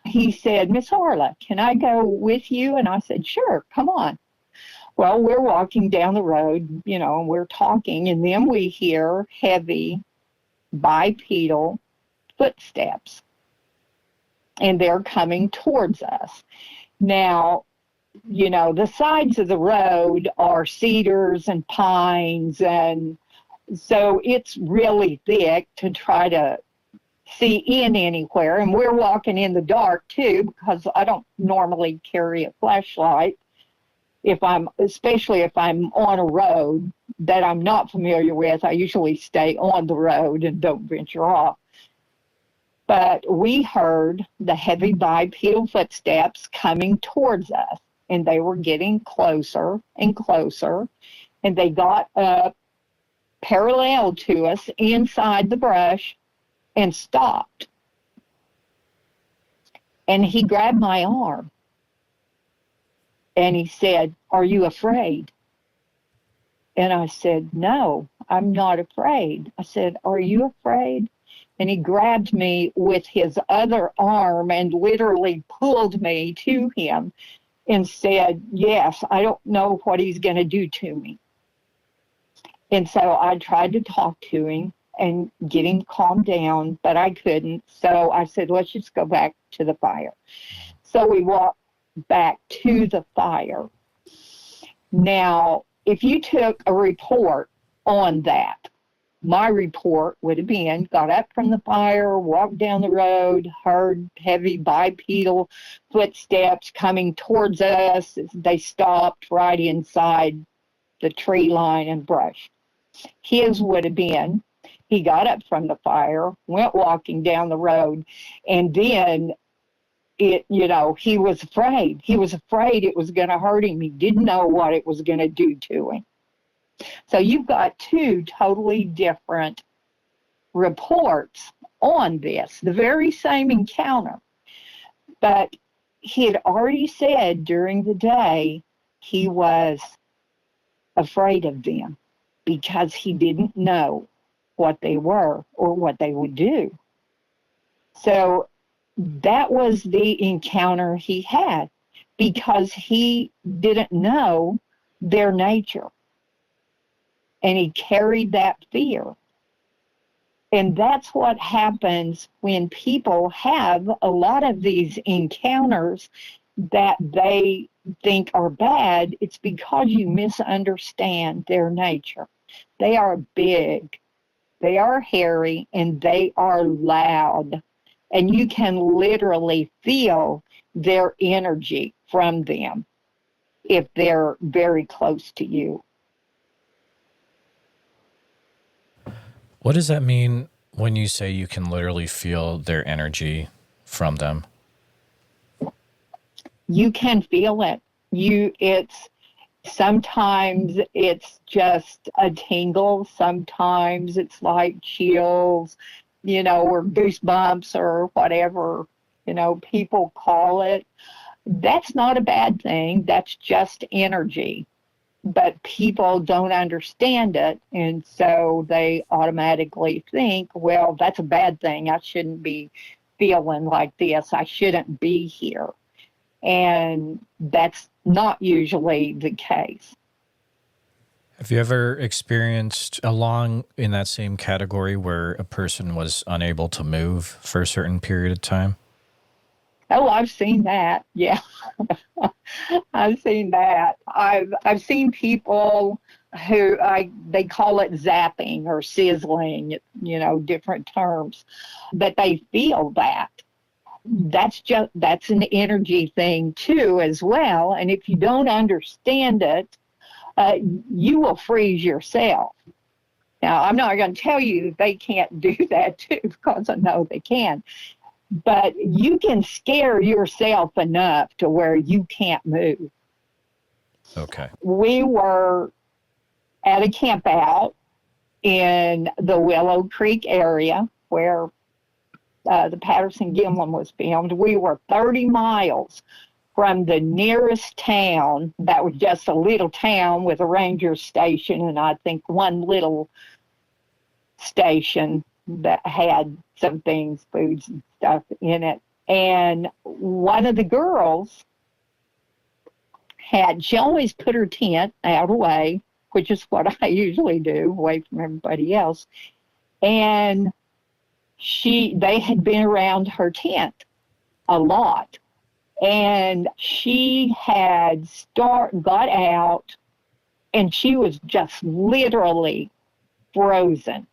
he said, "Miss Arla, can I go with you?" And I said, "Sure, come on." Well, we're walking down the road, and we're talking, and then we hear heavy bipedal footsteps, and they're coming towards us. Now, the sides of the road are cedars and pines, and so it's really thick to try to see in anywhere. And we're walking in the dark too, because I don't normally carry a flashlight especially if I'm on a road that I'm not familiar with. I usually stay on the road and don't venture off. But we heard the heavy bipedal footsteps coming towards us, and they were getting closer and closer, and they got up parallel to us inside the brush and stopped. And he grabbed my arm, and he said, "Are you afraid?" And I said, "No, I'm not afraid." I said, "Are you afraid?" And he grabbed me with his other arm and literally pulled me to him and said, "Yes, I don't know what he's going to do to me." And so I tried to talk to him and get him calmed down, but I couldn't. So I said, "Let's just go back to the fire." So we walked back to the fire. Now, if you took a report on that, my report would have been, got up from the fire, walked down the road, heard heavy bipedal footsteps coming towards us. They stopped right inside the tree line and brush. His would have been, he got up from the fire, went walking down the road, and then he was afraid. He was afraid it was going to hurt him. He didn't know what it was going to do to him. So you've got two totally different reports on this, the very same encounter. But he had already said during the day he was afraid of them because he didn't know what they were or what they would do. So that was the encounter he had because he didn't know their nature. And he carried that fear. And that's what happens when people have a lot of these encounters that they think are bad. It's because you misunderstand their nature. They are big, they are hairy, and they are loud. And you can literally feel their energy from them if they're very close to you. What does that mean when you say you can literally feel their energy from them? You can feel it. Sometimes it's just a tingle. Sometimes it's like chills, or goosebumps or whatever, people call it. That's not a bad thing. That's just energy. But people don't understand it, and so they automatically think, well, that's a bad thing. I shouldn't be feeling like this. I shouldn't be here. And that's not usually the case. Have you ever experienced along in that same category where a person was unable to move for a certain period of time? Oh, I've seen that. Yeah. I've seen that. I've seen people who they call it zapping or sizzling, different terms, but they feel that. That's an energy thing too as well. And if you don't understand it, you will freeze yourself. Now, I'm not going to tell you that they can't do that too, because I know they can. But you can scare yourself enough to where you can't move. Okay. We were at a camp out in the Willow Creek area where the Patterson-Gimlin was filmed. We were 30 miles from the nearest town. That was just a little town with a ranger station and I think one little station that had some things, foods and stuff in it. And one of the girls she always put her tent out away, which is what I usually do, away from everybody else. And they had been around her tent a lot. And she had got out and she was just literally frozen.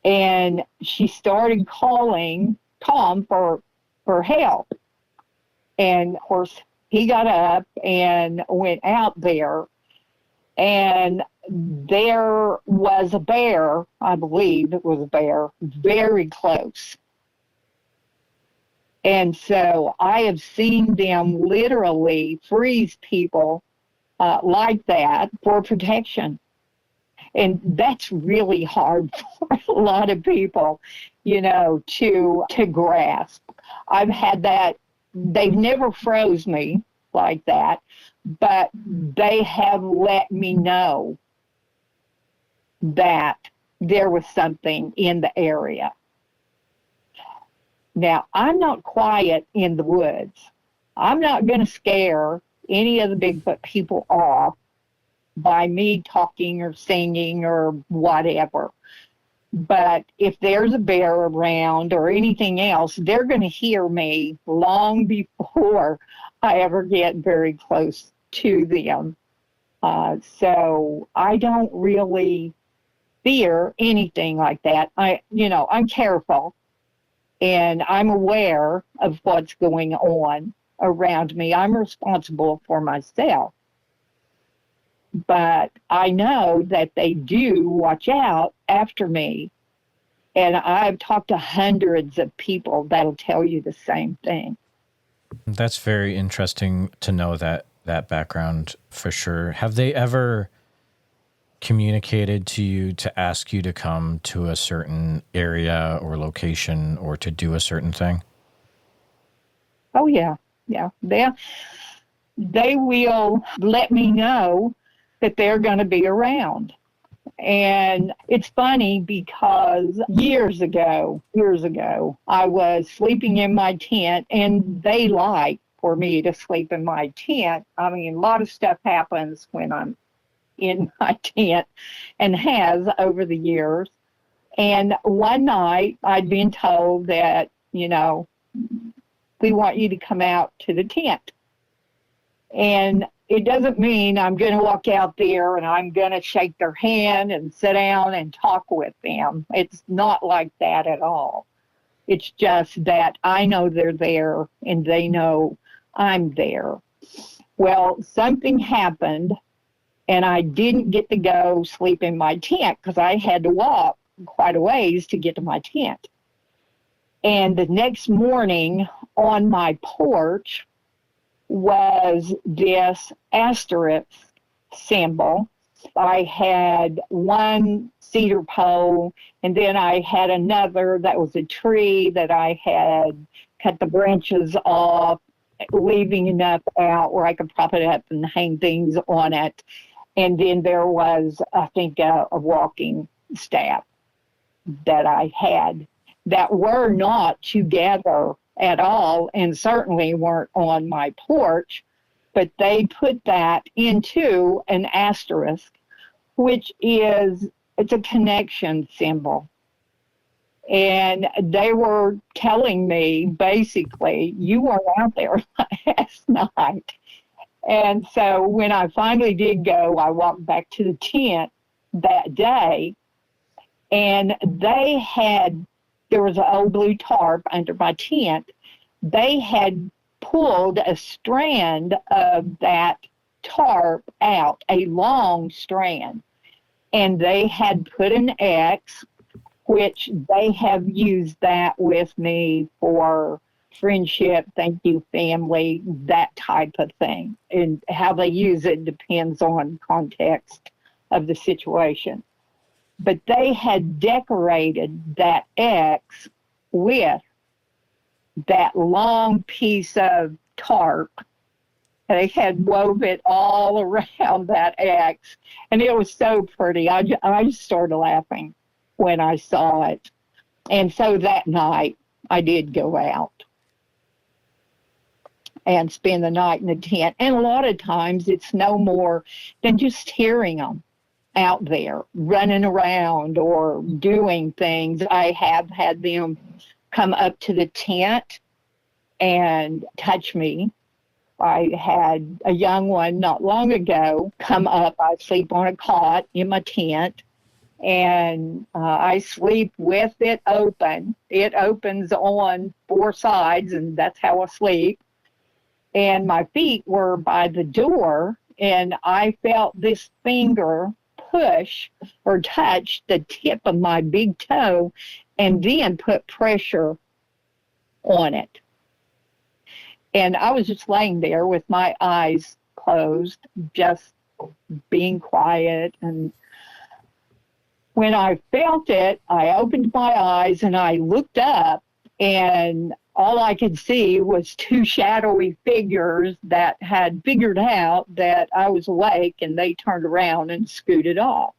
And she started calling Tom for help. And of course, he got up and went out there. And there was a bear, I believe it was a bear, very close. And so I have seen them literally freeze people like that for protection. And that's really hard for a lot of people, to grasp. I've had that. They've never froze me like that, but they have let me know that there was something in the area. Now, I'm not quiet in the woods. I'm not going to scare any of the Bigfoot people off by me talking or singing or whatever. But if there's a bear around or anything else, they're going to hear me long before I ever get very close to them. So I don't really fear anything like that. I'm careful and I'm aware of what's going on around me. I'm responsible for myself. But I know that they do watch out after me. And I've talked to hundreds of people that'll tell you the same thing. That's very interesting to know that background for sure. Have they ever communicated to you to ask you to come to a certain area or location or to do a certain thing? Oh, yeah. Yeah. They will let me know that they're going to be around. And it's funny because years ago, I was sleeping in my tent, and they like for me to sleep in my tent. I mean, a lot of stuff happens when I'm in my tent and has over the years. And one night I'd been told that, we want you to come out to the tent. And it doesn't mean I'm going to walk out there and I'm going to shake their hand and sit down and talk with them. It's not like that at all. It's just that I know they're there and they know I'm there. Well, something happened, and I didn't get to go sleep in my tent because I had to walk quite a ways to get to my tent. And the next morning on my porch was this asterisk symbol. I had one cedar pole, and then I had another that was a tree that I had cut the branches off, leaving enough out where I could prop it up and hang things on it. And then there was, I think, a walking staff that I had that were not together at all, and certainly weren't on my porch, but they put that into an asterisk, which it's a connection symbol. And they were telling me, basically, you were out there last night. And so when I finally did go, I walked back to the tent that day, and there was an old blue tarp under my tent. They had pulled a strand of that tarp out, a long strand, and they had put an X, which they have used that with me for friendship, thank you, family, that type of thing. And how they use it depends on context of the situation. But they had decorated that X with that long piece of tarp. They had wove it all around that X, and it was so pretty. I just started laughing when I saw it. And so that night, I did go out and spend the night in the tent. And a lot of times, it's no more than just hearing them out there running around or doing things. I have had them come up to the tent and touch me. I had a young one not long ago come up. I sleep on a cot in my tent, and I sleep with it open. It opens on four sides, and that's how I sleep. And my feet were by the door, and I felt this finger push or touch the tip of my big toe and then put pressure on it. And I was just laying there with my eyes closed, just being quiet. And when I felt it, I opened my eyes and I looked up, and all I could see was two shadowy figures that had figured out that I was awake, and they turned around and scooted off.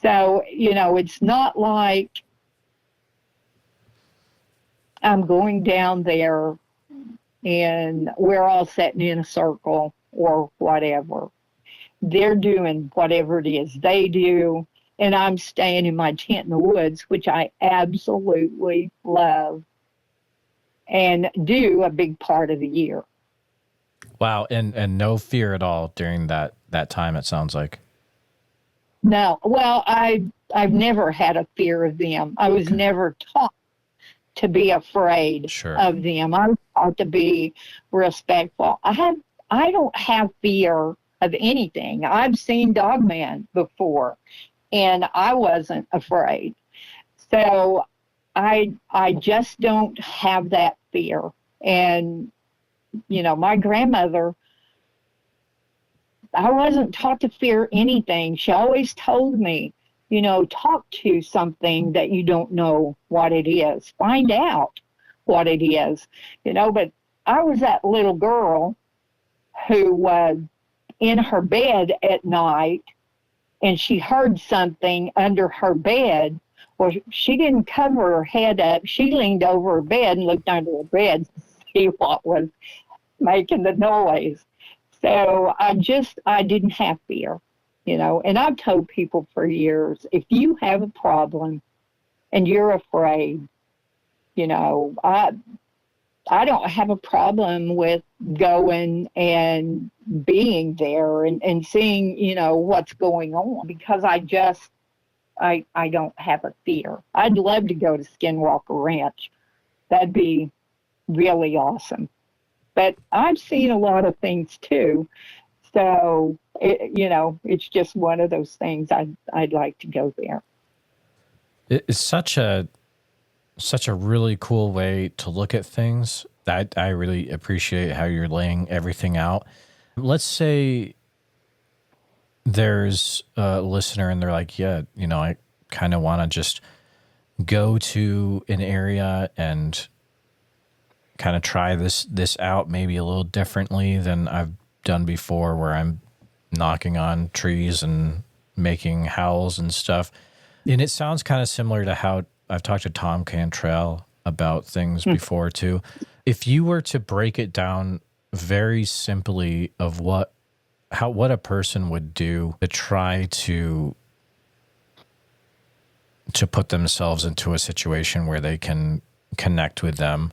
So, it's not like I'm going down there and we're all sitting in a circle or whatever. They're doing whatever it is they do, and I'm staying in my tent in the woods, which I absolutely love and do a big part of the year. Wow, and no fear at all during that time, it sounds like. No, well, I've never had a fear of them. I was never taught to be afraid of them. I was taught to be respectful. I don't have fear of anything. I've seen Dogman before, and I wasn't afraid. So I just don't have that fear. And, my grandmother, I wasn't taught to fear anything. She always told me, talk to something that you don't know what it is. Find out what it is, but I was that little girl who was in her bed at night and she heard something under her bed. Well, she didn't cover her head up. She leaned over her bed and looked under her bed to see what was making the noise. So I didn't have fear, and I've told people for years, if you have a problem and you're afraid, I don't have a problem with going and being there and seeing, what's going on, because I don't have a fear. I'd love to go to Skinwalker Ranch. That'd be really awesome. But I've seen a lot of things too. So, it's just one of those things. I'd like to go there. It's such a really cool way to look at things. I really appreciate how you're laying everything out. Let's say there's a listener and they're like, yeah, I kind of want to just go to an area and kind of try this out maybe a little differently than I've done before, where I'm knocking on trees and making howls and stuff. And it sounds kind of similar to how I've talked to Tom Cantrell about things before too. If you were to break it down very simply of what a person would do to try to put themselves into a situation where they can connect with them,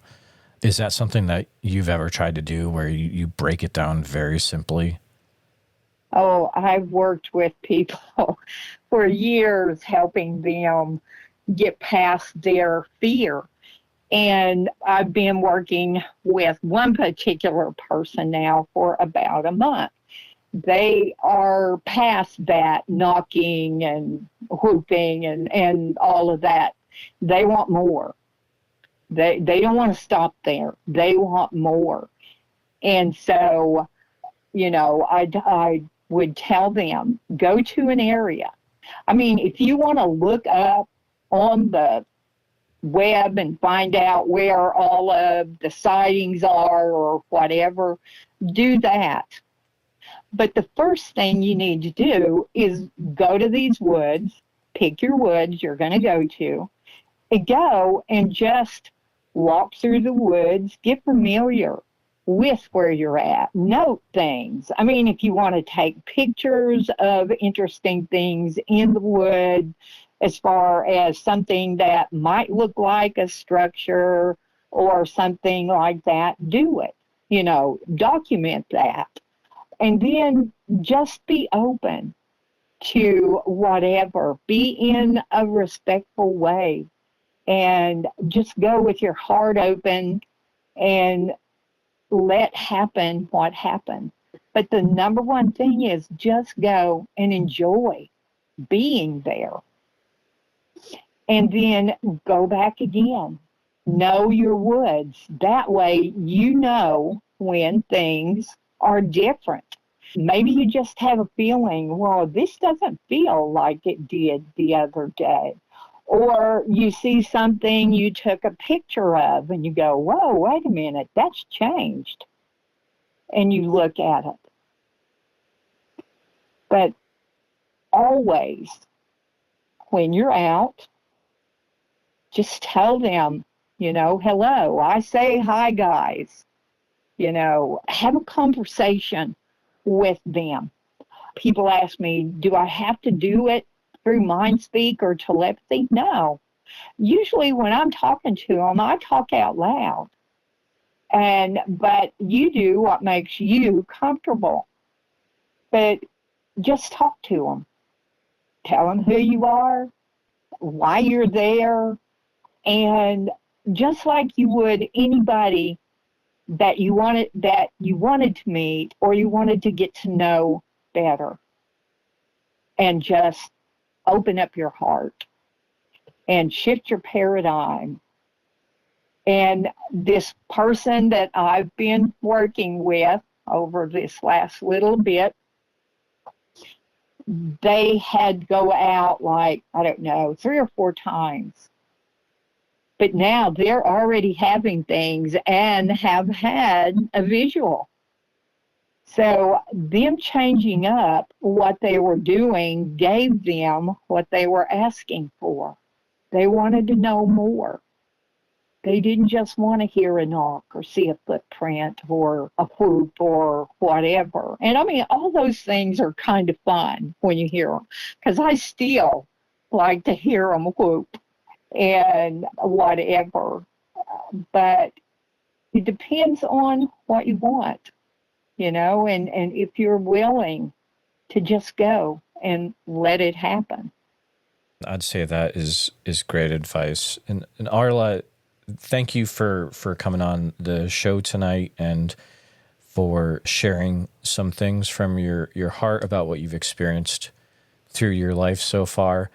is that something that you've ever tried to do, where you break it down very simply? Oh, I've worked with people for years, helping them get past their fear. And I've been working with one particular person now for about a month. They are past that knocking and whooping and all of that. They want more. They don't want to stop there. They want more. And so, I would tell them, go to an area. I mean, if you want to look up on the web and find out where all of the sightings are or whatever, do that. But the first thing you need to do is go to these woods, pick your woods you're going to go to, and go and just walk through the woods, get familiar with where you're at, note things. I mean, if you want to take pictures of interesting things in the wood, as far as something that might look like a structure or something like that, do it. Document that. And then just be open to whatever. Be in a respectful way. And just go with your heart open and let happen what happens. But the number one thing is just go and enjoy being there. And then go back again. Know your woods. That way you know when things are different. Maybe you just have a feeling, well, this doesn't feel like it did the other day. Or you see something you took a picture of and you go, whoa, wait a minute, that's changed. And you look at it. But always, when you're out, just tell them, hello. I say hi, guys. Have a conversation with them. People ask me, do I have to do it through mind speak or telepathy? No. Usually when I'm talking to them, I talk out loud. But you do what makes you comfortable. But just talk to them. Tell them who you are, why you're there, and just like you would anybody that you wanted to meet or you wanted to get to know better, and just open up your heart. and shift your paradigm. And this person that I've been working with over this last little bit, they had to go out like, I don't know, 3 or 4 times. But now they're already having things and have had a visual. So them changing up what they were doing gave them what they were asking for. They wanted to know more. They didn't just want to hear a knock or see a footprint or a whoop or whatever. And I mean, all those things are kind of fun when you hear them, because I still like to hear them whoop and whatever. But it depends on what you want, and if you're willing to just go and let it happen. I'd say that is great advice. And Arla, thank you for coming on the show tonight and for sharing some things from your heart about what you've experienced through your life so far.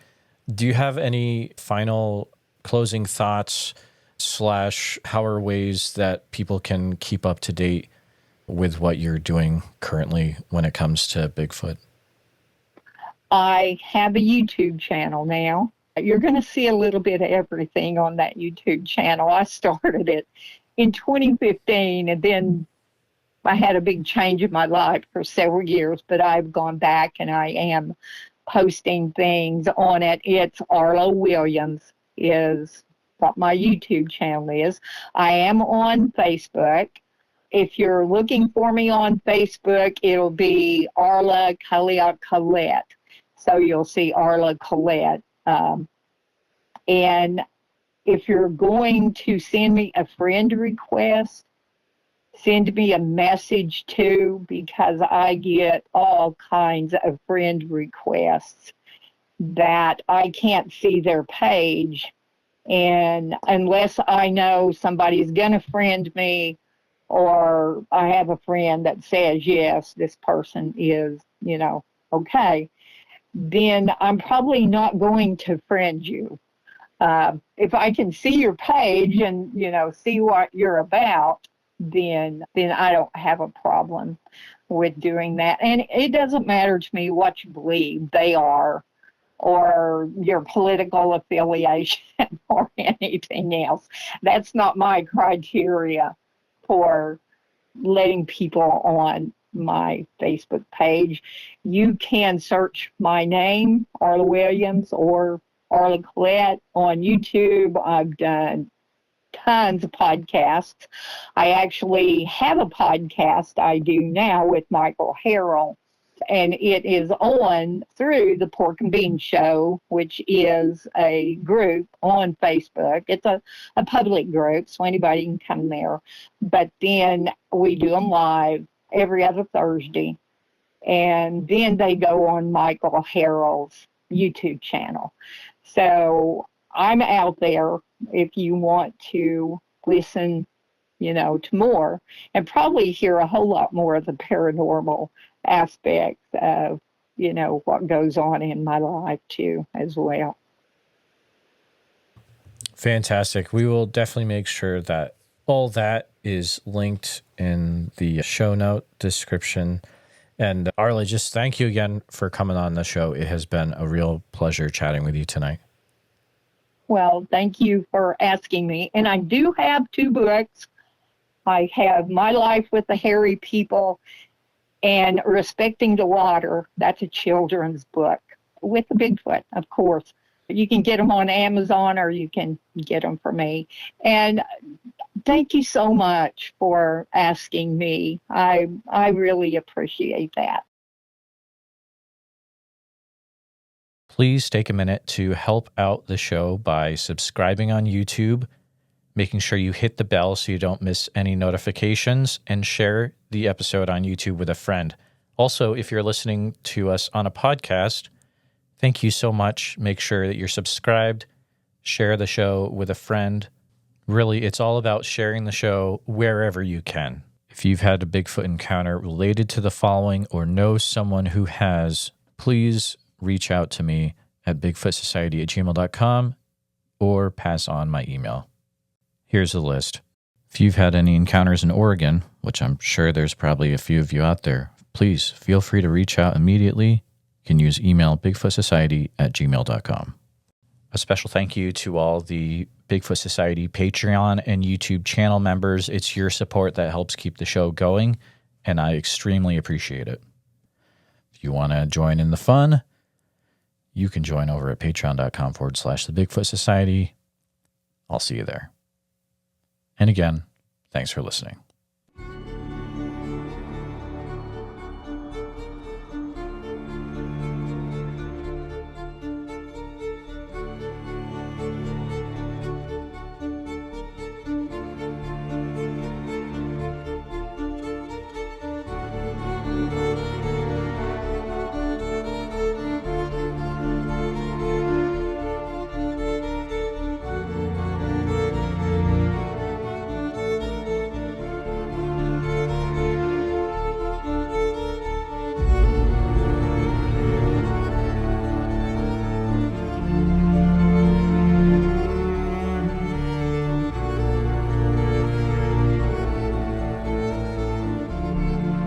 Do you have any final closing thoughts / how are ways that people can keep up to date with what you're doing currently when it comes to Bigfoot? I have a YouTube channel now. You're going to see a little bit of everything on that YouTube channel. I started it in 2015, and then I had a big change in my life for several years, but I've gone back and I am posting things on it. It's Arla Williams is what my YouTube channel is. I am on Facebook. If you're looking for me on Facebook, it'll be Arla Collett. So you'll see Arla Collett. And if you're going to send me a friend request, send me a message too, because I get all kinds of friend requests that I can't see their page. And unless I know somebody's going to friend me, or I have a friend that says, yes, this person is, okay, then I'm probably not going to friend you. If I can see your page and, see what you're about, then I don't have a problem with doing that. And it doesn't matter to me what you believe they are, or your political affiliation or anything else. That's not my criteria for letting people on my Facebook page. You can search my name, Arla Williams, or Arla Collett on YouTube. I've done tons of podcasts. I actually have a podcast I do now with Michael Harrell, and it is on through the Pork and Bean Show, which is a group on Facebook. It's a public group, so anybody can come there. But then we do them live every other Thursday, and then they go on Michael Harrell's YouTube channel. So I'm out there if you want to listen, to more, and probably hear a whole lot more of the paranormal aspects of, what goes on in my life too, as well. Fantastic. We will definitely make sure that all that is linked in the show note description. And Arla, just thank you again for coming on the show. It has been a real pleasure chatting with you tonight. Well, thank you for asking me. And I do have 2 books. I have My Life with the Hairy People and Respecting the Water. That's a children's book with the Bigfoot, of course. You can get them on Amazon, or you can get them from me. And thank you so much for asking me. I really appreciate that. Please take a minute to help out the show by subscribing on YouTube, making sure you hit the bell so you don't miss any notifications, and share the episode on YouTube with a friend. Also, if you're listening to us on a podcast, thank you so much. Make sure that you're subscribed, share the show with a friend. Really, it's all about sharing the show wherever you can. If you've had a Bigfoot encounter related to the following or know someone who has, please reach out to me at bigfootsociety@gmail.com or pass on my email. Here's a list. If you've had any encounters in Oregon, which I'm sure there's probably a few of you out there, please feel free to reach out immediately. You can use email bigfootsociety@gmail.com. A special thank you to all the Bigfoot Society Patreon and YouTube channel members. It's your support that helps keep the show going, and I extremely appreciate it. If you want to join in the fun, you can join over at patreon.com/the Bigfoot Society. I'll see you there. And again, thanks for listening.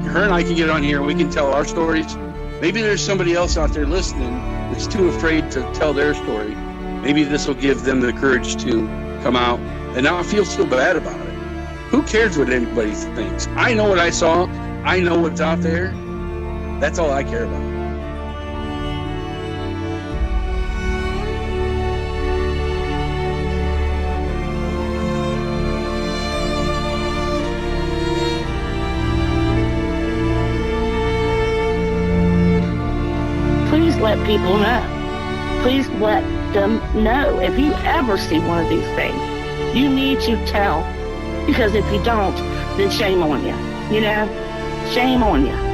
Her and I can get on here and we can tell our stories. Maybe there's somebody else out there listening that's too afraid to tell their story. Maybe this will give them the courage to come out and not feel so bad about it. Who cares what anybody thinks? I know what I saw. I know what's out there. That's all I care about. Let people know. Please let them know. If you ever see one of these things, you need to tell. Because if you don't, then shame on you. You know? Shame on you.